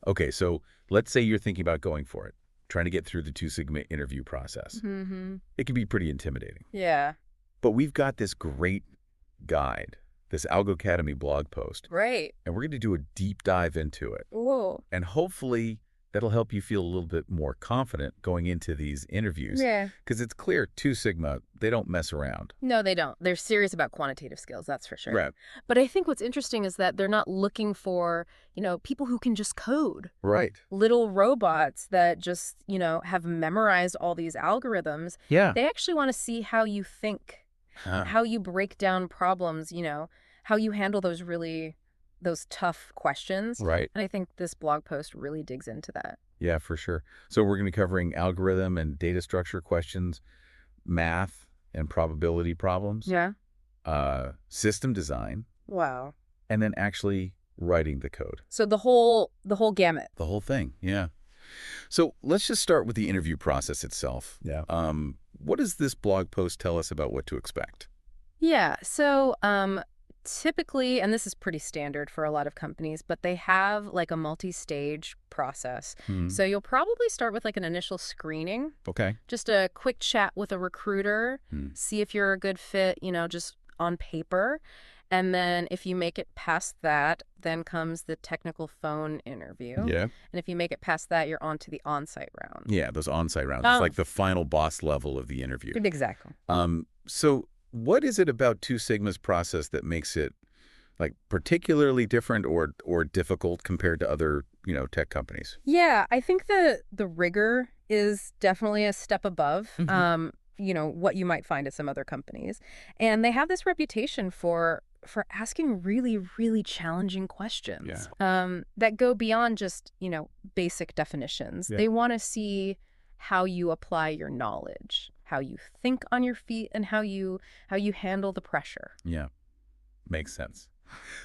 Okay, so let's say you're thinking about going for it, trying to get through the Two Sigma interview process. Mm-hmm. It can be pretty intimidating. Yeah. But we've got this great guide, this Algo Academy blog post, Right. and we're going to do a deep dive into it. Whoa. And hopefully that'll help you feel a little bit more confident going into these interviews. Yeah. Because it's clear Two Sigma, they don't mess around. No, they don't. They're serious about quantitative skills, that's for sure. Right. But I think what's interesting is that they're not looking for, people who can just code. Right. Little robots that just, have memorized all these algorithms. Yeah. They actually want to see how you think, how you break down problems, how you handle those tough questions. Right. And I think this blog post really digs into that. Yeah, for sure. So we're going to be covering algorithm and data structure questions, math and probability problems, Yeah. system design, Wow. and then actually writing the code. So the whole gamut. The whole thing, yeah. So let's just start with the interview process itself. Yeah. What does this blog post tell us about what to expect? Yeah. So typically, and this is pretty standard for a lot of companies, but they have like a multi-stage process. So you'll probably start with like an initial screening, Okay. just a quick chat with a recruiter, see if you're a good fit, just on paper. And then if you make it past that, then comes the technical phone interview. Yeah. And if you make it past that, you're on to the on-site round. Yeah, those on-site rounds. Oh. It's like the final boss level of the interview. Exactly. So what is it about Two Sigma's process that makes it like particularly different or difficult compared to other, tech companies? Yeah, I think the rigor is definitely a step above, what you might find at some other companies. And they have this reputation for asking really, really challenging questions that go beyond just, basic definitions. Yeah. They want to see how you apply your knowledge, how you think on your feet, and how you handle the pressure. Yeah, makes sense.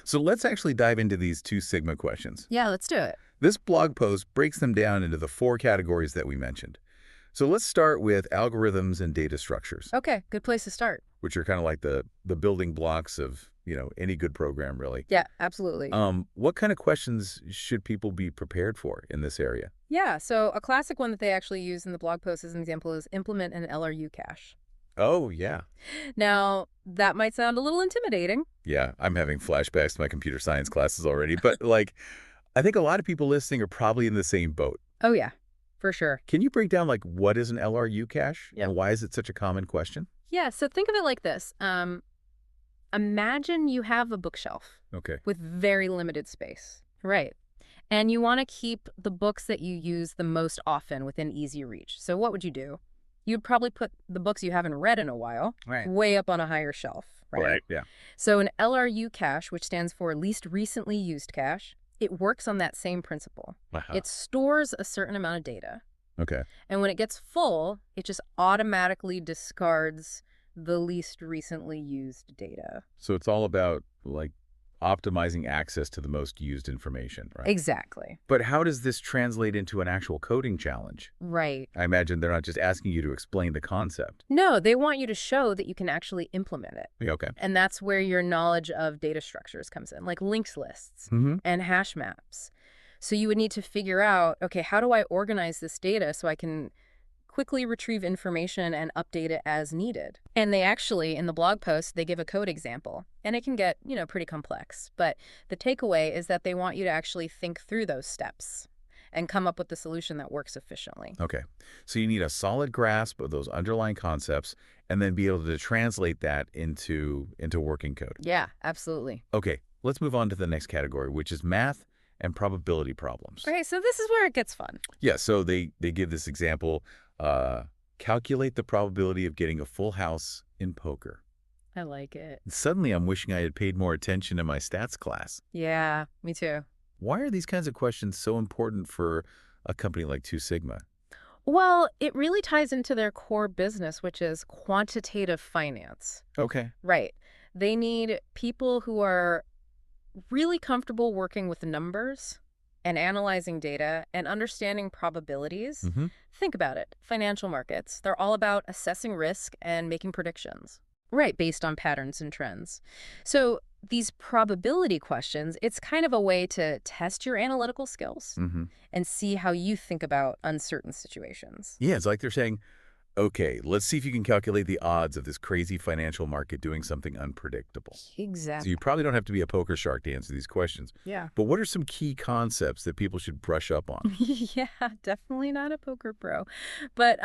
So let's actually dive into these Two Sigma questions. Yeah, let's do it. This blog post breaks them down into the 4 categories that we mentioned. So let's start with algorithms and data structures, Okay, good place to start. which are kind of like the building blocks of, any good program, really. Yeah, absolutely. What kind of questions should people be prepared for in this area? Yeah, so a classic one that they actually use in the blog post as an example is implement an LRU cache. Oh, yeah. Now, that might sound a little intimidating. Yeah, I'm having flashbacks to my computer science classes already. But, I think a lot of people listening are probably in the same boat. Oh, yeah, for sure. Can you break down, what is an LRU cache? Yep. And why is it such a common question? Yeah, so think of it like this. Imagine you have a bookshelf Okay. with very limited space. Right. And you want to keep the books that you use the most often within easy reach. So what would you do? You'd probably put the books you haven't read in a while way up on a higher shelf. Right. Yeah. So an LRU cache, which stands for least recently used cache, it works on that same principle. Uh-huh. It stores a certain amount of data. Okay. And when it gets full, it just automatically discards the least recently used data. So it's all about, optimizing access to the most used information, right? Exactly. But how does this translate into an actual coding challenge? Right. I imagine they're not just asking you to explain the concept. No, they want you to show that you can actually implement it. Yeah, okay. And that's where your knowledge of data structures comes in, like linked lists and hash maps. So you would need to figure out, okay, how do I organize this data so I can quickly retrieve information and update it as needed? And they actually, in the blog post, they give a code example. And it can get, pretty complex. But the takeaway is that they want you to actually think through those steps and come up with the solution that works efficiently. Okay. So you need a solid grasp of those underlying concepts and then be able to translate that into working code. Yeah, absolutely. Okay. Let's move on to the next category, which is math and probability problems. Okay, so this is where it gets fun. Yeah, so they give this example, calculate the probability of getting a full house in poker. I like it. And suddenly I'm wishing I had paid more attention in my stats class. Yeah, me too. Why are these kinds of questions so important for a company like Two Sigma? Well, it really ties into their core business, which is quantitative finance. Okay. Right. They need people who are really comfortable working with numbers and analyzing data and understanding probabilities. Think about it. Financial markets, they're all about assessing risk and making predictions. Right, based on patterns and trends. So these probability questions, it's kind of a way to test your analytical skills and see how you think about uncertain situations. Yeah, it's like they're saying, okay, let's see if you can calculate the odds of this crazy financial market doing something unpredictable. So you Exactly. probably don't have to be a poker shark to answer these questions. Yeah. But what are some key concepts that people should brush up on? Yeah, definitely not a poker pro. But,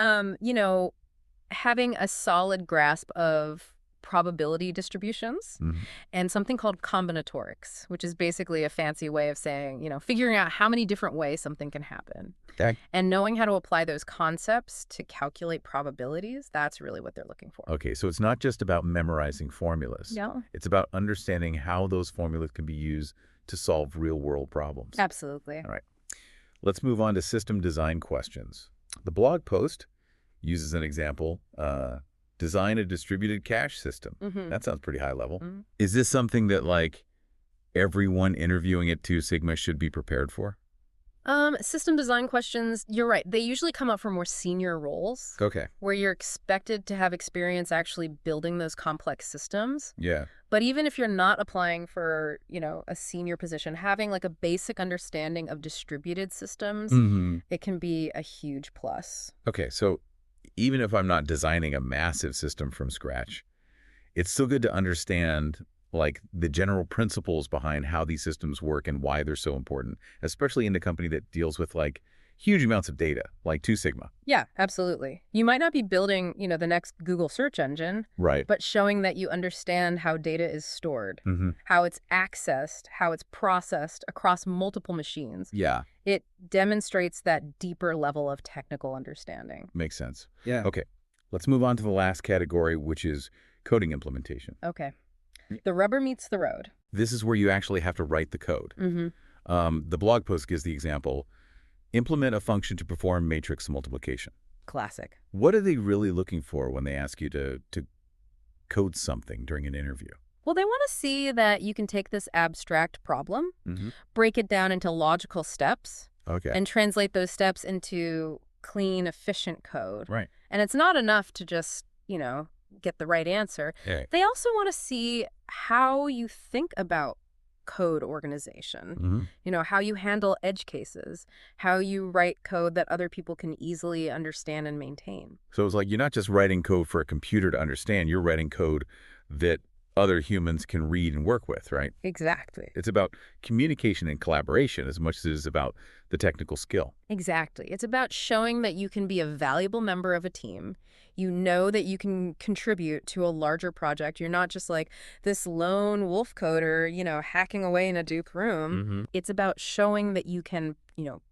having a solid grasp of probability distributions Mhm. and something called combinatorics, which is basically a fancy way of saying, figuring out how many different ways something can happen. Okay. And knowing how to apply those concepts to calculate probabilities, that's really what they're looking for. Okay, so it's not just about memorizing formulas. No, It's about understanding how those formulas can be used to solve real-world problems. absolutely. All right. Let's move on to system design questions. The blog post uses an example, design a distributed cache system. That sounds pretty high level. Is this something that, like, everyone interviewing at Two Sigma should be prepared for? System design questions, you're right. They usually come up for more senior roles Okay. where you're expected to have experience actually building those complex systems. Yeah. But even if you're not applying for, a senior position, having like a basic understanding of distributed systems, it can be a huge plus. Okay, so even if I'm not designing a massive system from scratch, it's still good to understand like the general principles behind how these systems work and why they're so important, especially in a company that deals with like huge amounts of data, like Two Sigma. Yeah, absolutely. You might not be building, the next Google search engine, Right. but showing that you understand how data is stored, Mm-hmm. how it's accessed, how it's processed across multiple machines. Yeah, It demonstrates that deeper level of technical understanding. makes sense. Yeah. Okay, let's move on to the last category, which is coding implementation. Okay. The rubber meets the road. This is where you actually have to write the code. The blog post gives the example, implement a function to perform matrix multiplication. Classic. What are they really looking for when they ask you to code something during an interview? Well, they want to see that you can take this abstract problem, break it down into logical steps, Okay. and translate those steps into clean, efficient code. Right. And it's not enough to just, get the right answer. Yeah. They also want to see how you think about code organization, how you handle edge cases, how you write code that other people can easily understand and maintain. So it's like you're not just writing code for a computer to understand, you're writing code that other humans can read and work with, right? Exactly. It's about communication and collaboration as much as it is about the technical skill. Exactly. It's about showing that you can be a valuable member of a team. You know that you can contribute to a larger project. You're not just like this lone wolf coder, hacking away in a Duke room. It's about showing that you can,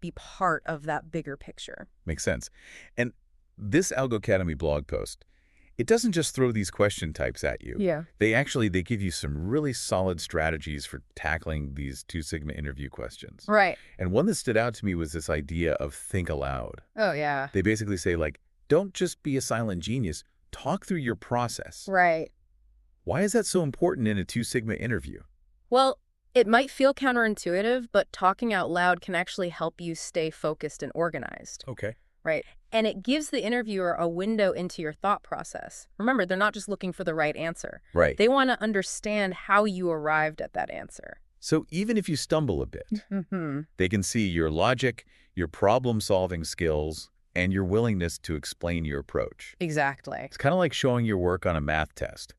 be part of that bigger picture. Makes sense. And this Algo Academy blog post, it doesn't just throw these question types at you. Yeah. They give you some really solid strategies for tackling these Two Sigma interview questions. Right. And one that stood out to me was this idea of think aloud. Oh, yeah. They basically say, like, don't just be a silent genius. Talk through your process. Right. Why is that so important in a Two Sigma interview? Well, it might feel counterintuitive, but talking out loud can actually help you stay focused and organized. Okay. Right. And it gives the interviewer a window into your thought process. Remember, they're not just looking for the right answer. Right. They want to understand how you arrived at that answer. So even if you stumble a bit, they can see your logic, your problem-solving skills, and your willingness to explain your approach. Exactly. It's kind of like showing your work on a math test.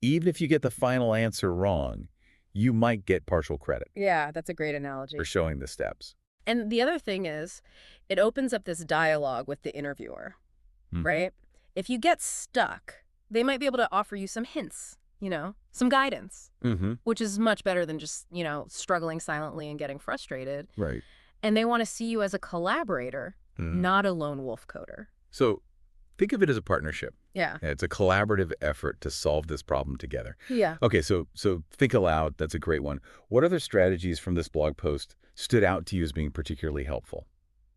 Even if you get the final answer wrong, you might get partial credit Yeah, that's a great analogy. for showing the steps. And the other thing is, it opens up this dialogue with the interviewer, right? If you get stuck, they might be able to offer you some hints, some guidance, which is much better than just, struggling silently and getting frustrated. Right. And they want to see you as a collaborator, not a lone wolf coder. So think of it as a partnership. Yeah. It's a collaborative effort to solve this problem together. Yeah. Okay, so think aloud. That's a great one. What other strategies from this blog post stood out to you as being particularly helpful?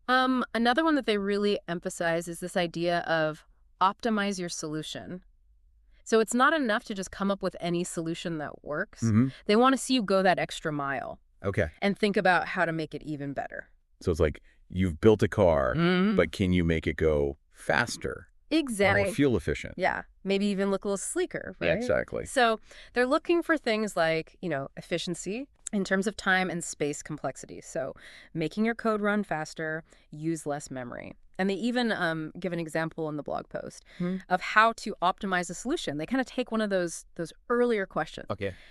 Another one that they really emphasize is this idea of optimize your solution. So it's not enough to just come up with any solution that works. They want to see you go that extra mile. Okay. And think about how to make it even better. So it's like you've built a car, but can you make it go faster? Exactly. More fuel efficient. Yeah. Maybe even look a little sleeker, right? Yeah, exactly. So they're looking for things like, efficiency in terms of time and space complexity. So making your code run faster, use less memory. And they even give an example in the blog post of how to optimize a solution. They kind of take one of those earlier questions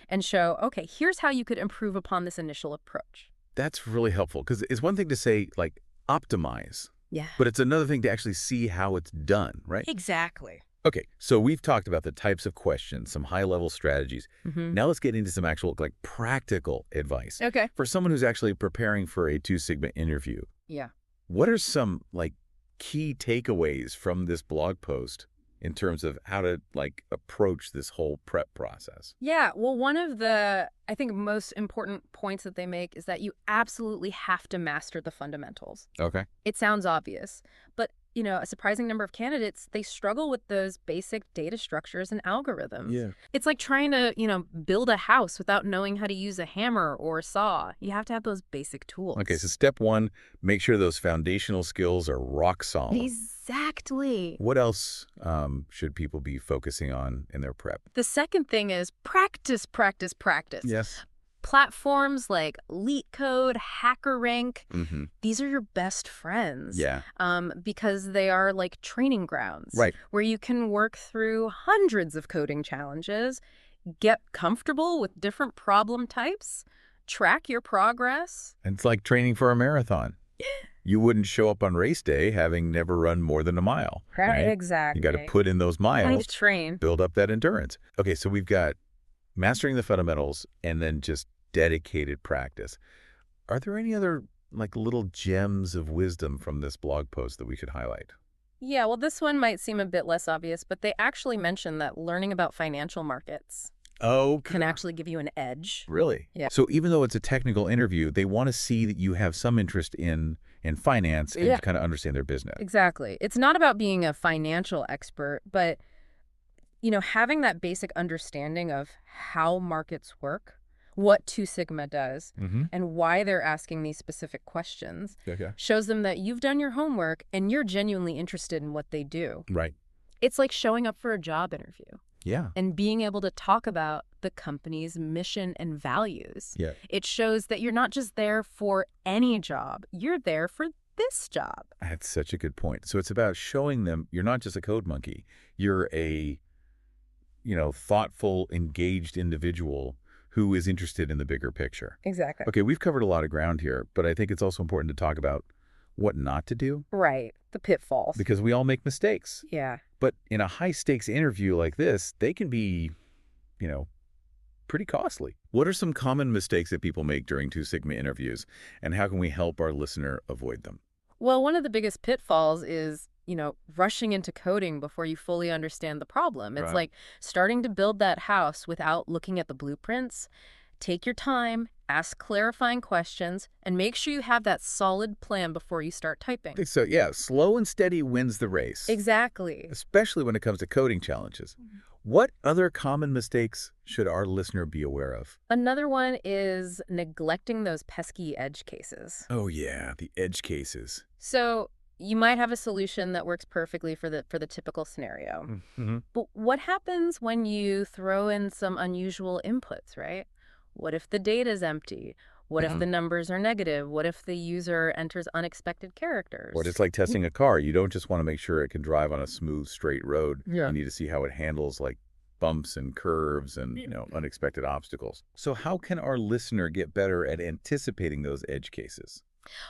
and show, okay, here's how you could improve upon this initial approach. That's really helpful because it's one thing to say, like, optimize. Yeah. But it's another thing to actually see how it's done, right? Exactly. Okay, so we've talked about the types of questions, some high-level strategies. Now let's get into some actual, like, practical advice. Okay. For someone who's actually preparing for a Two Sigma interview. Yeah. What are some, like, key takeaways from this blog post in terms of how to, like, approach this whole prep process? Yeah, well, one of the, I think, most important points that they make is that you absolutely have to master the fundamentals. Okay. It sounds obvious, but, a surprising number of candidates, they struggle with those basic data structures and algorithms. Yeah. It's like trying to, build a house without knowing how to use a hammer or a saw. You have to have those basic tools. Okay, so step one, make sure those foundational skills are rock solid. Exactly. What else should people be focusing on in their prep? The second thing is practice, practice, practice. Yes. Platforms like LeetCode, HackerRank, Mm-hmm. these are your best friends. Yeah. Because they are like training grounds. Right. Where you can work through hundreds of coding challenges, get comfortable with different problem types, track your progress. It's like training for a marathon. You wouldn't show up on race day having never run more than a mile. Right? Exactly. You got to put in those miles, train. build up that endurance. Okay, so we've got mastering the fundamentals and then just dedicated practice. Are there any other, like, little gems of wisdom from this blog post that we should highlight? Yeah, well, this one might seem a bit less obvious, but they actually mention that learning about financial markets can actually give you an edge. Really? Yeah. So even though it's a technical interview, they want to see that you have some interest in finance and kind of understand their business. Exactly. It's not about being a financial expert, but, having that basic understanding of how markets work, what Two Sigma does, and why they're asking these specific questions shows them that you've done your homework and you're genuinely interested in what they do. Right. It's like showing up for a job interview. Yeah. And being able to talk about the company's mission and values. Yeah. It shows that you're not just there for any job. You're there for this job. That's such a good point. So it's about showing them you're not just a code monkey. You're a, thoughtful, engaged individual who is interested in the bigger picture. Exactly. Okay, we've covered a lot of ground here, but I think it's also important to talk about what not to do. Right. The pitfalls. Because we all make mistakes. Yeah. But in a high-stakes interview like this, they can be, pretty costly. What are some common mistakes that people make during Two Sigma interviews, and how can we help our listener avoid them? Well, one of the biggest pitfalls is, rushing into coding before you fully understand the problem. It's like starting to build that house without looking at the blueprints. Take your time, ask clarifying questions, and make sure you have that solid plan before you start typing. So, yeah, slow and steady wins the race. Exactly. Especially when it comes to coding challenges. What other common mistakes should our listener be aware of? Another one is neglecting those pesky edge cases. Oh, yeah, the edge cases. So you might have a solution that works perfectly for the typical scenario. But what happens when you throw in some unusual inputs, right? What if the data is empty? What if the numbers are negative? What if the user enters unexpected characters? Or it's like testing a car. You don't just want to make sure it can drive on a smooth, straight road. Yeah. You need to see how it handles, like, bumps and curves and, unexpected obstacles. So how can our listener get better at anticipating those edge cases?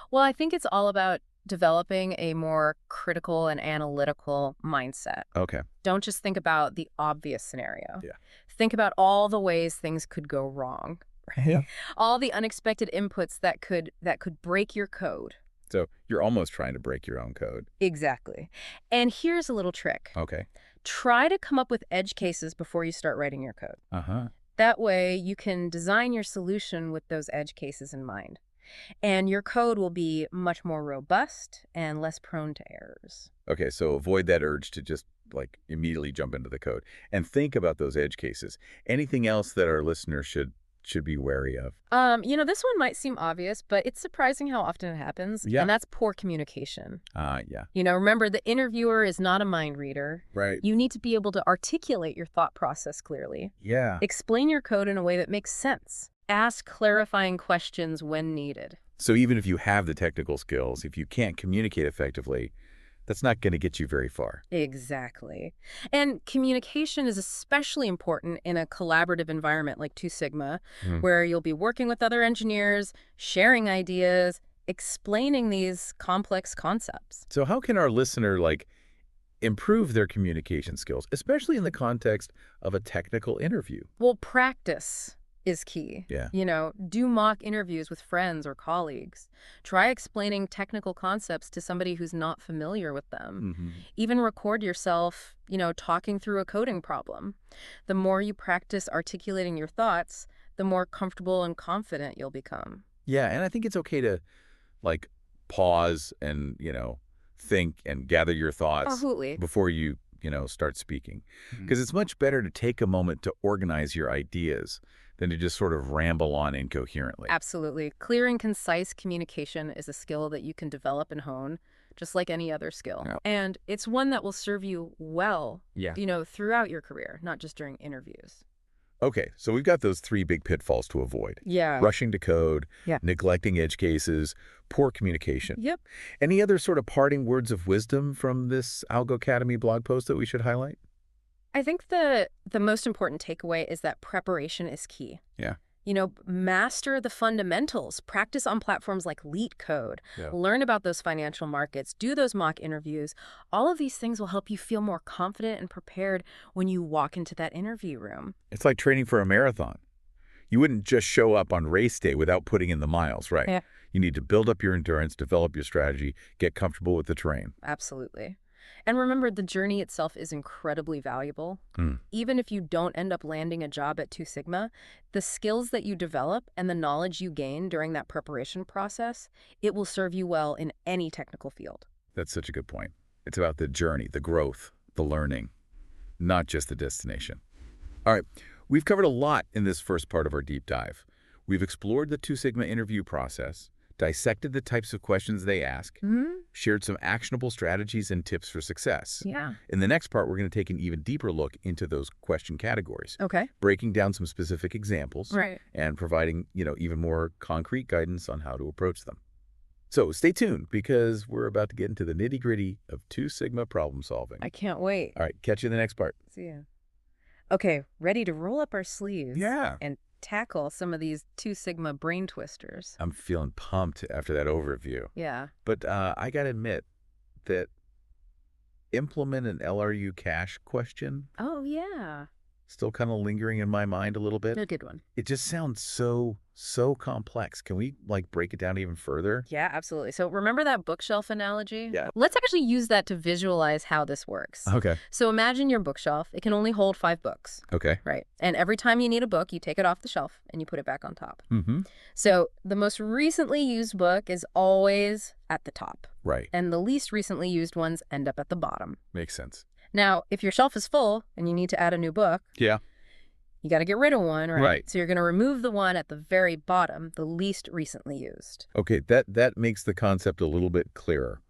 Well, I think it's all about developing a more critical and analytical mindset. Okay. Don't just think about the obvious scenario. Yeah. Think about all the ways things could go wrong. Yeah. All the unexpected inputs that could break your code. So you're almost trying to break your own code. Exactly. And here's a little trick. Okay. Try to come up with edge cases before you start writing your code. Uh-huh. That way you can design your solution with those edge cases in mind. And your code will be much more robust and less prone to errors. Okay, so avoid that urge to just, like, immediately jump into the code. And think about those edge cases. Anything else that our listeners should should be wary of? This one might seem obvious, but it's surprising how often it happens. Yeah. And that's poor communication. Yeah. Remember, the interviewer is not a mind reader. Right. You need to be able to articulate your thought process clearly. Yeah. Explain your code in a way that makes sense. Ask clarifying questions when needed. So even if you have the technical skills, if you can't communicate effectively, that's not going to get you very far. Exactly. And communication is especially important in a collaborative environment like Two Sigma, where you'll be working with other engineers, sharing ideas, explaining these complex concepts. So how can our listener, improve their communication skills, especially in the context of a technical interview? Well, practice is key. Yeah. Do mock interviews with friends or colleagues. Try explaining technical concepts to somebody who's not familiar with them. Even record yourself, talking through a coding problem. The more you practice articulating your thoughts, the more comfortable and confident you'll become. Yeah, and I think it's okay to, pause and, think and gather your thoughts Absolutely. before you, start speaking. Because it's much better to take a moment to organize your ideas than to just sort of ramble on incoherently. Absolutely. Clear and concise communication is a skill that you can develop and hone, just like any other skill. Yeah. And it's one that will serve you well, throughout your career, not just during interviews. Okay, so we've got those 3 big pitfalls to avoid. Yeah. Rushing to code, Yeah. neglecting edge cases, poor communication. Yep. Any other sort of parting words of wisdom from this Algo Academy blog post that we should highlight? I think the most important takeaway is that preparation is key. Yeah. Master the fundamentals. Practice on platforms like LeetCode. Yeah. Learn about those financial markets. Do those mock interviews. All of these things will help you feel more confident and prepared when you walk into that interview room. It's like training for a marathon. You wouldn't just show up on race day without putting in the miles, right? Yeah. You need to build up your endurance, develop your strategy, get comfortable with the terrain. Absolutely. And remember, the journey itself is incredibly valuable. Even if you don't end up landing a job at Two Sigma, the skills that you develop and the knowledge you gain during that preparation process, it will serve you well in any technical field. That's such a good point. It's about the journey, the growth, the learning, not just the destination. All right, we've covered a lot in this first part of our deep dive. We've explored the Two Sigma interview process, dissected the types of questions they ask, shared some actionable strategies and tips for success. Yeah. In the next part, we're going to take an even deeper look into those question categories, Okay. breaking down some specific examples, Right. and providing, even more concrete guidance on how to approach them. So stay tuned, because we're about to get into the nitty-gritty of Two Sigma problem solving. I can't wait. All right, catch you in the next part. See ya. Okay, ready to roll up our sleeves. Yeah. And tackle some of these Two Sigma brain twisters. I'm feeling pumped after that overview. Yeah. But I got to admit that implement an LRU cache question Oh, yeah. still kind of lingering in my mind a little bit. A good one. It just sounds so complex. Can we break it down even further? Yeah, absolutely. So remember that bookshelf analogy? Yeah. Let's actually use that to visualize how this works. Okay. So imagine your bookshelf. It can only hold 5 books. Okay. Right. And every time you need a book, you take it off the shelf and you put it back on top. Mm-hmm. So the most recently used book is always at the top. Right. And the least recently used ones end up at the bottom. Makes sense. Now, if your shelf is full and you need to add a new book, Yeah. you got to get rid of one, right? Right. So you're going to remove the one at the very bottom, the least recently used. Okay, that makes the concept a little bit clearer.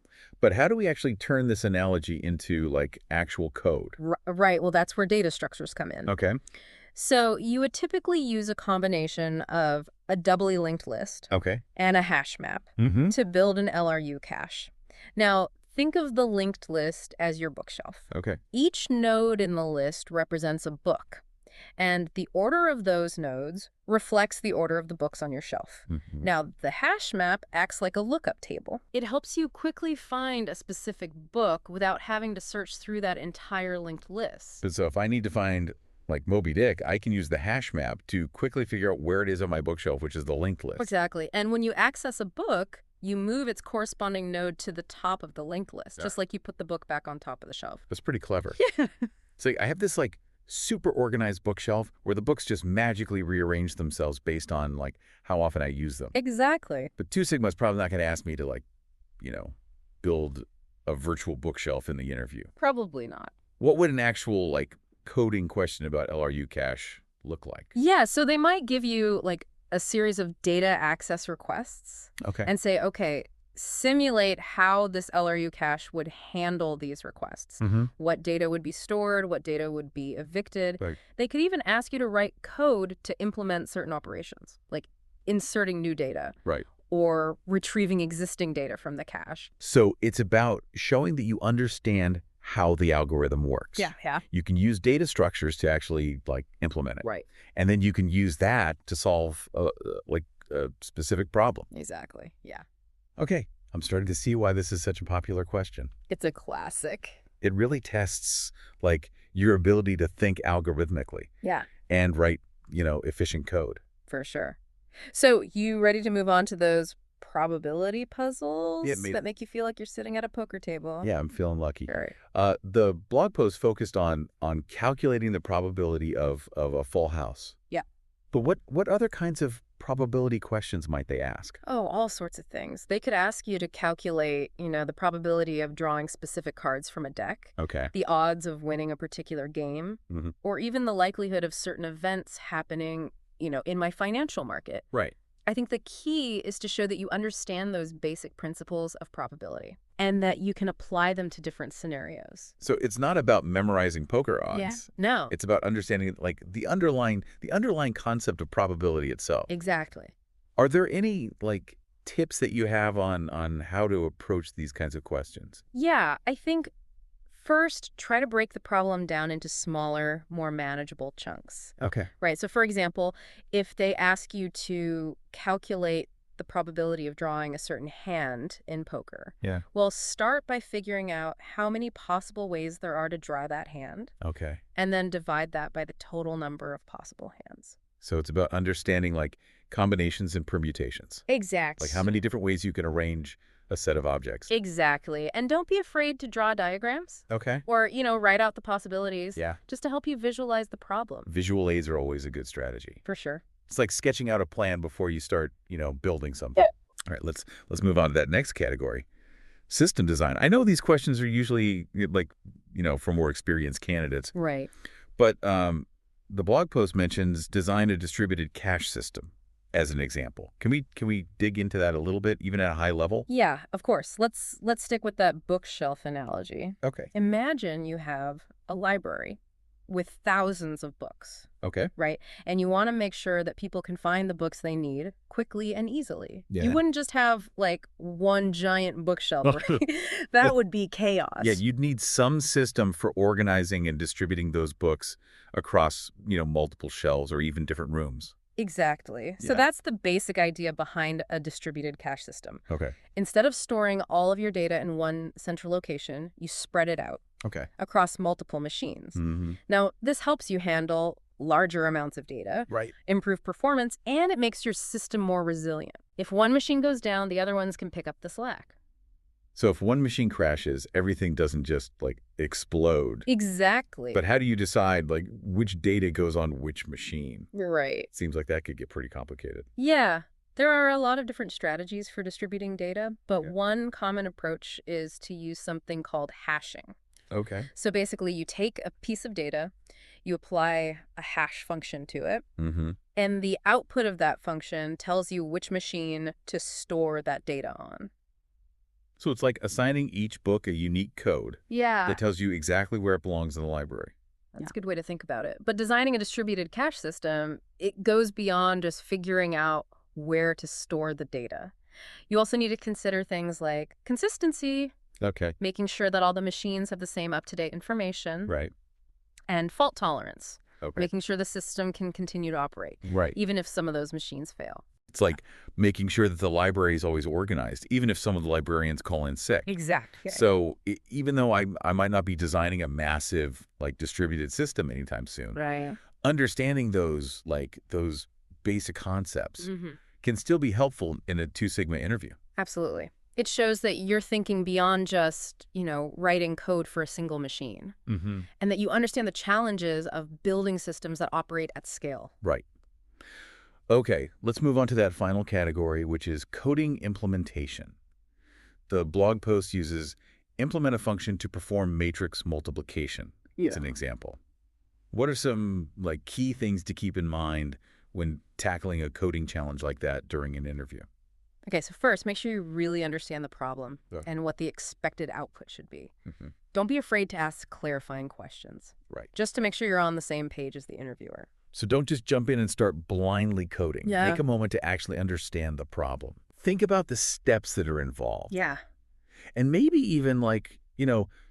But how do we actually turn this analogy into actual code? Right. Well, that's where data structures come in. Okay. So you would typically use a combination of a doubly linked list Okay. and a hash map Mm-hmm. to build an LRU cache. Now, think of the linked list as your bookshelf. Okay. Each node in the list represents a book, and the order of those nodes reflects the order of the books on your shelf. Mm-hmm. Now, the hash map acts like a lookup table. It helps you quickly find a specific book without having to search through that entire linked list. But so if I need to find Moby Dick, I can use the hash map to quickly figure out where it is on my bookshelf, which is the linked list. Exactly. And when you access a book, you move its corresponding node to the top of the linked list, just like you put the book back on top of the shelf. That's pretty clever. Yeah. So I have this super organized bookshelf where the books just magically rearrange themselves based on how often I use them. Exactly. But Two Sigma is probably not going to ask me to build a virtual bookshelf in the interview. Probably not. What would an actual coding question about LRU cache look like? Yeah, so they might give you like a series of data access requests Okay. and say, okay, simulate how this LRU cache would handle these requests. What data would be stored, what data would be evicted. Right. They could even ask you to write code to implement certain operations, like inserting new data Right. or retrieving existing data from the cache. So it's about showing that you understand how the algorithm works. Yeah. You can use data structures to actually like implement it. Right. And then you can use that to solve like a specific problem. Exactly. Yeah. Okay, I'm starting to see why this is such a popular question. It's a classic. It really tests like your ability to think algorithmically. Yeah. And write, efficient code. For sure. So you ready to move on to those probability puzzles that make you feel like you're sitting at a poker table? Yeah, I'm feeling lucky. All right. The blog post focused on calculating the probability of a full house. Yeah. But what other kinds of probability questions might they ask? Oh, all sorts of things. They could ask you to calculate, the probability of drawing specific cards from a deck, Okay. the odds of winning a particular game, or even the likelihood of certain events happening, in my financial market. Right. I think the key is to show that you understand those basic principles of probability and that you can apply them to different scenarios. So it's not about memorizing poker odds. Yeah. No. It's about understanding like the underlying concept of probability itself. Exactly. Are there any like tips that you have on how to approach these kinds of questions? Yeah, I think first, try to break the problem down into smaller, more manageable chunks. Okay. Right. So, for example, if they ask you to calculate the probability of drawing a certain hand in poker, well, start by figuring out how many possible ways there are to draw that hand. Okay. And then divide that by the total number of possible hands. So it's about understanding like combinations and permutations. Exactly. Like how many different ways you can arrange a set of objects. Exactly. And don't be afraid to draw diagrams. Okay. Or, write out the possibilities. Yeah. Just to help you visualize the problem. Visual aids are always a good strategy. For sure. It's like sketching out a plan before you start, building something. Yeah. All right, let's move on to that next category. System design. I know these questions are usually like, for more experienced candidates. Right. But the blog post mentions design a distributed cache system as an example. Can we dig into that a little bit, even at a high level? Yeah, of course. Let's stick with that bookshelf analogy. Okay. Imagine you have a library with thousands of books. Okay. Right? And you want to make sure that people can find the books they need quickly and easily. Yeah. You wouldn't just have like one giant bookshelf, right? That would be chaos. Yeah, you'd need some system for organizing and distributing those books across, multiple shelves or even different rooms. Exactly. So Yeah. that's the basic idea behind a distributed cache system. Okay. Instead of storing all of your data in one central location, you spread it out Okay. across multiple machines. Mm-hmm. Now, this helps you handle larger amounts of data, Right. improve performance, and it makes your system more resilient. If one machine goes down, the other ones can pick up the slack. So if one machine crashes, everything doesn't just like explode. Exactly. But how do you decide like which data goes on which machine? Right. Seems like that could get pretty complicated. Yeah. There are a lot of different strategies for distributing data, but Yeah. one common approach is to use something called hashing. Okay. So basically, you take a piece of data, you apply a hash function to it, Mm-hmm. and the output of that function tells you which machine to store that data on. So it's like assigning each book a unique code Yeah. that tells you exactly where it belongs in the library. That's a good way to think about it. But designing a distributed cache system, it goes beyond just figuring out where to store the data. You also need to consider things like consistency, Okay. making sure that all the machines have the same up-to-date information, Right. and fault tolerance, Okay. making sure the system can continue to operate, Right. even if some of those machines fail. It's like making sure that the library is always organized, even if some of the librarians call in sick. Exactly. So even though I might not be designing a massive like distributed system anytime soon, Right. understanding those basic concepts can still be helpful in a 2 Sigma interview. Absolutely. It shows that you're thinking beyond just, writing code for a single machine, Mm-hmm. and that you understand the challenges of building systems that operate at scale. Right. Okay, let's move on to that final category, which is coding implementation. The blog post uses implement a function to perform matrix multiplication as an example. What are some like key things to keep in mind when tackling a coding challenge like that during an interview? Okay, so first, make sure you really understand the problem Yeah. and what the expected output should be. Mm-hmm. Don't be afraid to ask clarifying questions, Right. just to make sure you're on the same page as the interviewer. So don't just jump in and start blindly coding. Yeah. Take a moment to actually understand the problem. Think about the steps that are involved. Yeah, And maybe even like,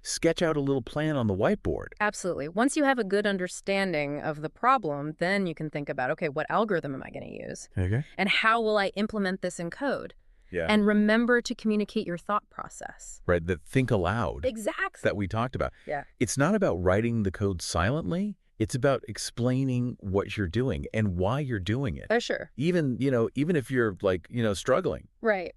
sketch out a little plan on the whiteboard. absolutely. Once you have a good understanding of the problem, then you can think about, okay, what algorithm am I going to use? Okay. And how will I implement this in code? Yeah. And remember to communicate your thought process. Right, that think aloud Exactly. that we talked about. Yeah. It's not about writing the code silently. It's about explaining what you're doing and why you're doing it. Oh, sure. Even if you're like, struggling. Right.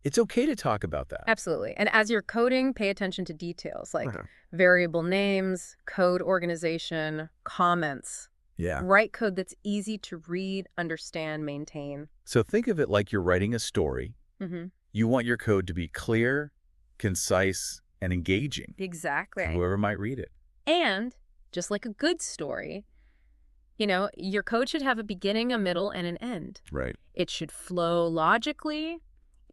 It's okay to talk about that. Absolutely. And as you're coding, pay attention to details like variable names, code organization, comments. Yeah. Write code that's easy to read, understand, maintain. So think of it like you're writing a story. Mm-hmm. You want your code to be clear, concise, and engaging Exactly. for whoever might read it. And just like a good story, your code should have a beginning, a middle, and an end. Right. It should flow logically,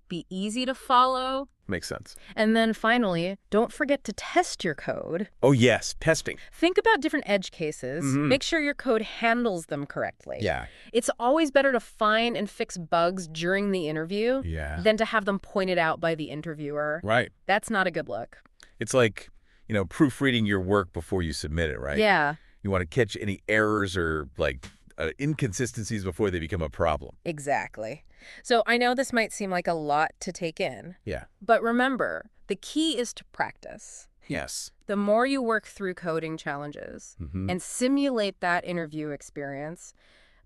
be easy to follow. Makes sense. And then finally, don't forget to test your code. Oh, yes. Testing. Think about different edge cases. Mhm. Make sure your code handles them correctly. Yeah. It's always better to find and fix bugs during the interview Yeah. than to have them pointed out by the interviewer. Right. That's not a good look. It's like, proofreading your work before you submit it, right? Yeah, You want to catch any errors or like inconsistencies before they become a problem. exactly. So I know this might seem like a lot to take in, Yeah. but remember, the key is to practice. Yes. The more you work through coding challenges Mm-hmm. and simulate that interview experience,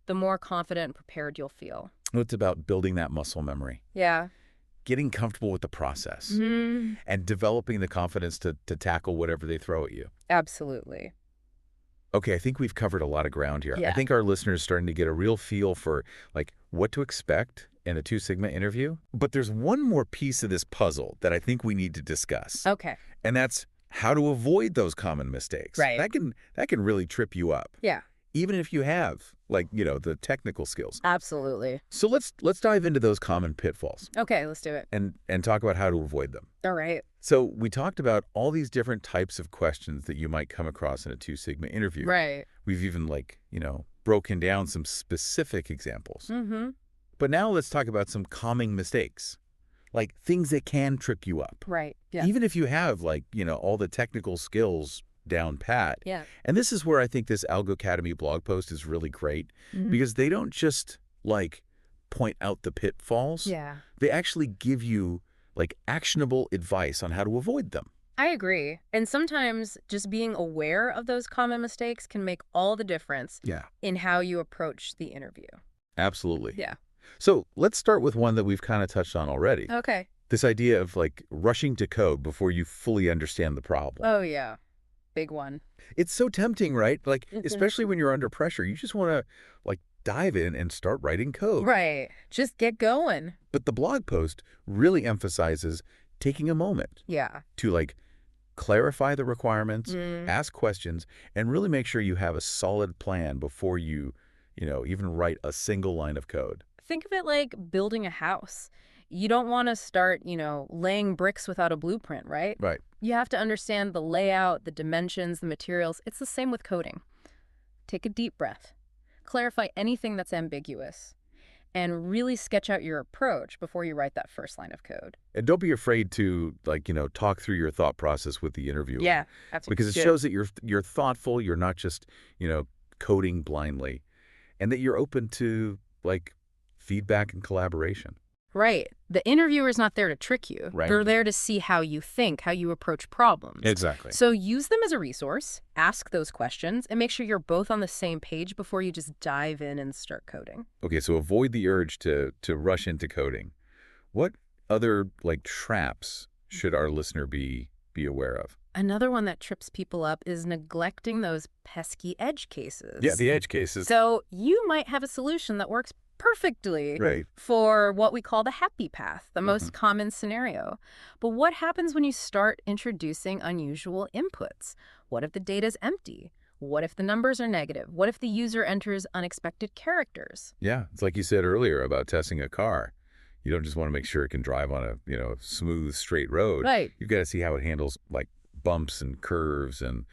the more confident and prepared you'll feel. It's about building that muscle memory, Yeah. getting comfortable with the process, Mm-hmm. and developing the confidence to tackle whatever they throw at you. Absolutely. Okay, I think we've covered a lot of ground here. I Yeah. think our listeners are starting to get a real feel for like what to expect in a 2 Sigma interview. But there's one more piece of this puzzle that I think we need to discuss. Okay. And that's how to avoid those common mistakes. Right. That can really trip you up, Yeah. even if you have like, the technical skills. Absolutely. So let's dive into those common pitfalls Okay, let's do it. and talk about how to avoid them. All right. So we talked about all these different types of questions that you might come across in a 2 Sigma interview. Right. We've even broken down some specific examples. Mm-hmm. But now let's talk about some common mistakes, like things that can trip you up. Right. Yeah. Even if you have all the technical skills down pat. Yeah. And this is where I think this Algo Academy blog post is really great Mhm. because they don't just point out the pitfalls. Yeah. They actually give you actionable advice on how to avoid them. I agree. And sometimes just being aware of those common mistakes can make all the difference Yeah. in how you approach the interview. Absolutely. Yeah. So let's start with one that we've kind of touched on already. Okay. This idea of rushing to code before you fully understand the problem. Oh, yeah. Big one. It's so tempting, right? Mhm. Especially when you're under pressure, you just want to dive in and start writing code. Right. Just get going. But the blog post really emphasizes taking a moment Yeah. to clarify the requirements, Mm. ask questions, and really make sure you have a solid plan before you, even write a single line of code. Think of it like building a house. You don't want to start, laying bricks without a blueprint, right? Right. You have to understand the layout, the dimensions, the materials. It's the same with coding. Take a deep breath. Clarify anything that's ambiguous. And really sketch out your approach before you write that first line of code. And don't be afraid to talk through your thought process with the interviewer. Yeah, absolutely. Because it shows that you're thoughtful, you're not just, coding blindly, and that you're open to feedback and collaboration. Right. The interviewer is not there to trick you. Right. They're there to see how you think, how you approach problems. Exactly. So use them as a resource, ask those questions, and make sure you're both on the same page before you just dive in and start coding. Okay, so avoid the urge to rush into coding. What other traps should our listener be aware of? Another one that trips people up is neglecting those pesky edge cases. Yeah, the edge cases. So you might have a solution that works perfectly Right. for what we call the happy path, the most common scenario. But what happens when you start introducing unusual inputs? What if the data's empty? What if the numbers are negative? What if the user enters unexpected characters? Yeah, it's like you said earlier about testing a car. You don't just want to make sure it can drive on a, smooth, straight road. Right. You've got to see how it handles, like, bumps and curves and,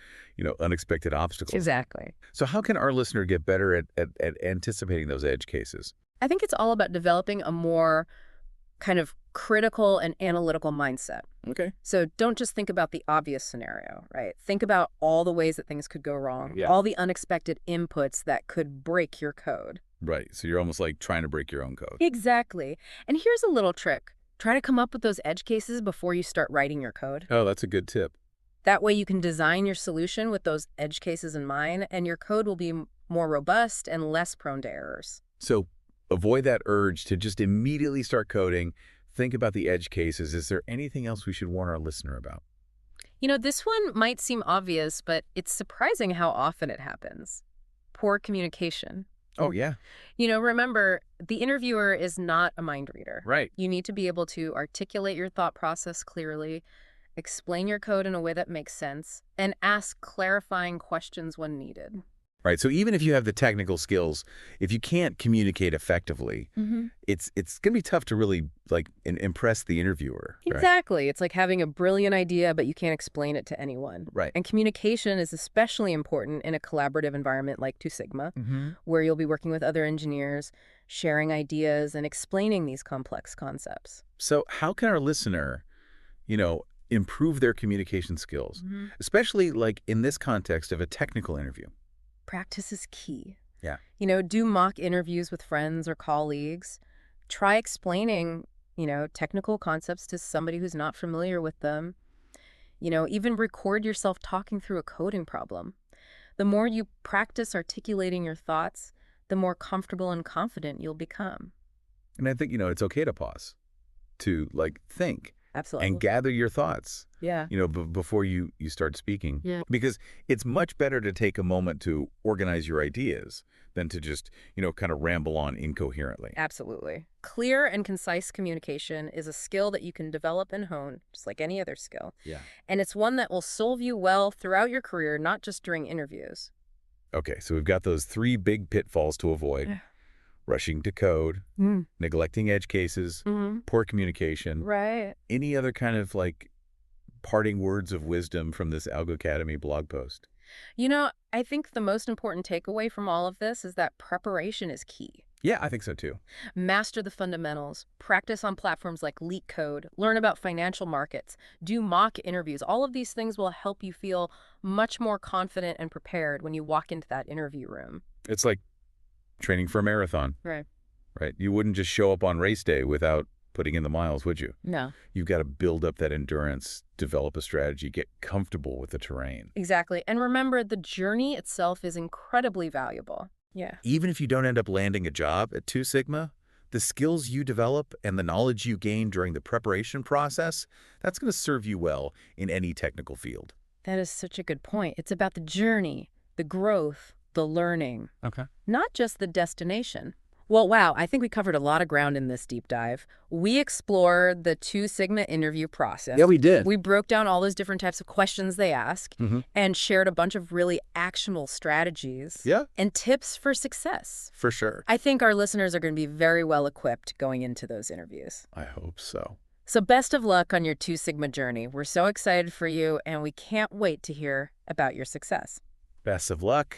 unexpected obstacles. Exactly. So how can our listener get better at anticipating those edge cases? I think it's all about developing a more kind of critical and analytical mindset. Okay. So don't just think about the obvious scenario, right? Think about all the ways that things could go wrong, Yeah. all the unexpected inputs that could break your code. Right. So you're almost like trying to break your own code. Exactly. And here's a little trick. Try to come up with those edge cases before you start writing your code. Oh, that's a good tip. That way you can design your solution with those edge cases in mind, and your code will be more robust and less prone to errors. So avoid that urge to just immediately start coding. Think about the edge cases. Is there anything else we should warn our listener about? This one might seem obvious, but it's surprising how often it happens. Poor communication. Oh, yeah. Remember, the interviewer is not a mind reader. Right. You need to be able to articulate your thought process clearly, explain your code in a way that makes sense, and ask clarifying questions when needed. Right. So even if you have the technical skills, if you can't communicate effectively, it's going to be tough to really impress the interviewer. Right? Exactly. It's like having a brilliant idea, but you can't explain it to anyone. Right. And communication is especially important in a collaborative environment like Two Sigma, where you'll be working with other engineers, sharing ideas, and explaining these complex concepts. So how can our listener, improve their communication skills, especially like in this context of a technical interview? Practice is key. Yeah. Do mock interviews with friends or colleagues. Try explaining, technical concepts to somebody who's not familiar with them. Even record yourself talking through a coding problem. The more you practice articulating your thoughts, the more comfortable and confident you'll become. And I think, it's okay to pause, to think. Absolutely. And gather your thoughts. Yeah. Before you start speaking. Yeah. Because it's much better to take a moment to organize your ideas than to just, kind of ramble on incoherently. Absolutely. Clear and concise communication is a skill that you can develop and hone, just like any other skill. Yeah. And it's one that will serve you well throughout your career, not just during interviews. Okay, so we've got those 3 big pitfalls to avoid. Rushing to code, neglecting edge cases, poor communication. Right. Any other kind of parting words of wisdom from this Algo Academy blog post? I think the most important takeaway from all of this is that preparation is key. Yeah, I think so too. Master the fundamentals, practice on platforms like LeetCode, learn about financial markets, do mock interviews. All of these things will help you feel much more confident and prepared when you walk into that interview room. It's like training for a marathon. Right. Right. You wouldn't just show up on race day without putting in the miles, would you? No. You've got to build up that endurance, develop a strategy, get comfortable with the terrain. Exactly. And remember, the journey itself is incredibly valuable. Yeah. Even if you don't end up landing a job at Two Sigma, the skills you develop and the knowledge you gain during the preparation process, that's going to serve you well in any technical field. That is such a good point. It's about the journey, the growth, the learning. Okay. Not just the destination. Well, wow, I think we covered a lot of ground in this deep dive. We explored the Two Sigma interview process. Yeah, we did. We broke down all those different types of questions they ask and shared a bunch of really actionable strategies and tips for success. For sure. I think our listeners are going to be very well equipped going into those interviews. I hope so. So best of luck on your Two Sigma journey. We're so excited for you, and we can't wait to hear about your success. Best of luck.